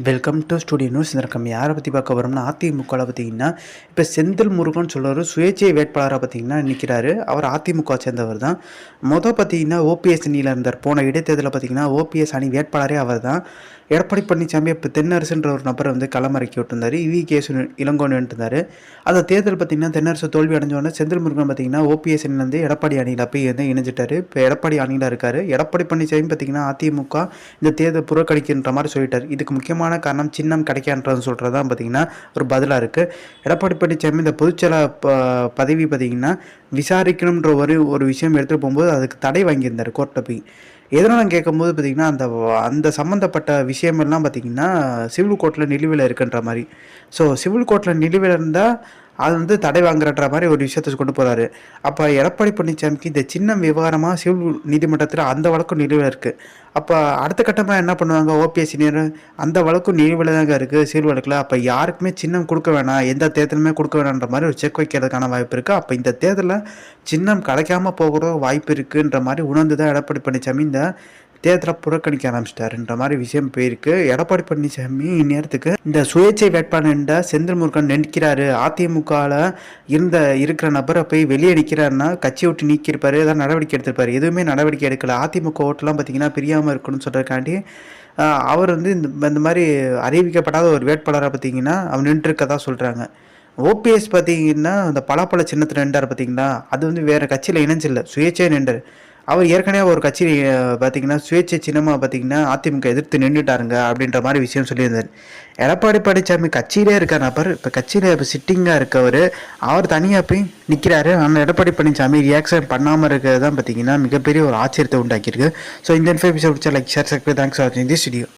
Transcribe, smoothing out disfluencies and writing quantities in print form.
Welcome to studio news. நம்ம யாரை பற்றி பார்க்க வரோம்னா அதிமுகவில் பார்த்தீங்கன்னா இப்போ செந்தில் முருகன் சொல்லுவார் சுயேட்சை வேட்பாளராக பார்த்தீங்கன்னா நிற்கிறாரு. அவர் அதிமுக சேர்ந்தவர் தான். பார்த்தீங்கன்னா ஓபிஎஸ் அணியில் இருந்தார். போன இடைத்தேர்தலில் பார்த்தீங்கன்னா ஓபிஎஸ் அணி வேட்பாளரே அவர் தான். எடப்பாடி பழனிசாமி இப்போ தென்னரசுன்ற ஒரு நபரை கலமறக்கி விட்டுருந்தார். இவி.கே.எஸ். இளங்கோன்னு இருந்தார். அந்த தேர்தல் பார்த்தீங்கன்னா தென்னரசு தோல்வி அடைஞ்சோடனே செந்தில் முருகன் பார்த்தீங்கன்னா ஓபிஎஸ் அணிலேருந்து எடப்பாடி அணியில் போய் இணைஞ்சிட்டார். இப்போ எடப்பாடி அணியில் இருக்கார். எடப்பாடி பழனிசாமி பார்த்தீங்கன்னா அதிமுக இந்த தேர்தல் புறக்கணிக்கின்ற மாதிரி சொல்லிட்டார். இதுக்கு முக்கியமான காரணம் சின்னம் கிடைக்கான்றது சொல்கிறது தான் பார்த்தீங்கன்னா ஒரு பதிலாக இருக்குது. எடப்பாடி பழனிசாமி இந்த பொதுச்செயல பதவி பார்த்தீங்கன்னா விசாரிக்கணுன்ற ஒரு விஷயம் எடுத்துகிட்டு போகும்போது அதுக்கு தடை வாங்கியிருந்தார் கோர்ட்டில் போய். எதனால் கேட்கும்போது பார்த்திங்கன்னா அந்த சம்மந்தப்பட்ட விஷயமெல்லாம் பார்த்திங்கன்னா சிவில் கோர்ட்டில் நிலுவையில் இருக்குன்ற மாதிரி. ஸோ சிவில் கோர்ட்டில் நிலுவையில் இருந்தால் அது தடை வாங்குறன்ற மாதிரி ஒரு விஷயத்தை கொண்டு போகிறாரு. அப்போ எடப்பாடி பழனிசாமிக்கு இந்த சின்ன விவகாரமாக சிவில் நீதிமன்றத்தில் அந்த வழக்கும் நிலுவையில் இருக்குது. அப்போ அடுத்த கட்டமாக என்ன பண்ணுவாங்க, ஓபிஎஸ் சீனியர் அந்த வழக்கும் நிலுவையில் தாங்க இருக்குது சிவில் வழக்கில். அப்போ யாருக்குமே சின்னம் கொடுக்க வேணாம், எந்த தேர்தலுமே கொடுக்க வேணான்ற மாதிரி ஒரு செக் வைக்கிறதுக்கான வாய்ப்பு இருக்குது. அப்போ இந்த தேர்தலில் சின்னம் கிடைக்காமல் போகிற வாய்ப்பு இருக்குன்ற மாதிரி உணர்ந்து தான் எடப்பாடி பழனிசாமி இந்த தேர்தலை புறக்கணிக்க ஆரம்பிச்சிட்டாருன்ற மாதிரி விஷயம் போயிருக்கு. எடப்பாடி பழனிசாமி இந்நேரத்துக்கு இந்த சுயேட்சை வேட்பாளர் செந்தில் முருகன் நிற்கிறாரு, அதிமுகவில் இருக்கிற நபரை போய் வெளியே நிற்கிறாருன்னா கட்சி விட்டு நீக்கியிருப்பாரு, ஏதாவது நடவடிக்கை எடுத்திருப்பாரு. எதுவுமே நடவடிக்கை எடுக்கல. அதிமுக ஓட்டெலாம் பார்த்தீங்கன்னா பிரியாமல் இருக்கணும்னு சொல்கிறதுக்காண்டி அவர் இந்த மாதிரி அறிவிக்கப்படாத ஒரு வேட்பாளராக பார்த்தீங்கன்னா அவர் நின்றுருக்கதான் சொல்கிறாங்க. ஓபிஎஸ் பார்த்தீங்கன்னா அந்த பலாப்பழ சின்னத்தில் நின்றார் பார்த்தீங்கன்னா, அது வேறு கட்சியில் இணைஞ்சில்லை, சுயேட்சையாக நின்றார். அவர் ஏற்கனவே ஒரு கட்சி பார்த்தீங்கன்னா சுயேட்சை சின்னமாக பார்த்தீங்கன்னா அதிமுக எதிர்த்து நின்றுட்டாருங்க அப்படின்ற மாதிரி விஷயம் சொல்லியிருந்தார். எடப்பாடி பழனிசாமி கட்சியிலே இருக்க நபர் இப்போ கட்சியில் இப்போ சிட்டிங்காக இருக்கவர் அவர் தனியாக போய் நிற்கிறாரு. ஆனால் எடப்பாடி பழனிசாமி ரியாக்ஷன் பண்ணாமல் இருக்கிறது தான் பார்த்தீங்கன்னா மிகப்பெரிய ஒரு ஆச்சரியத்தை உண்டாக்கியிருக்கு. ஸோ இந்த இன்ஃபர்மேஷன் பிடிச்சா like share subscribe. Thanks for வாட்சிங் திஸ் வீடியோ.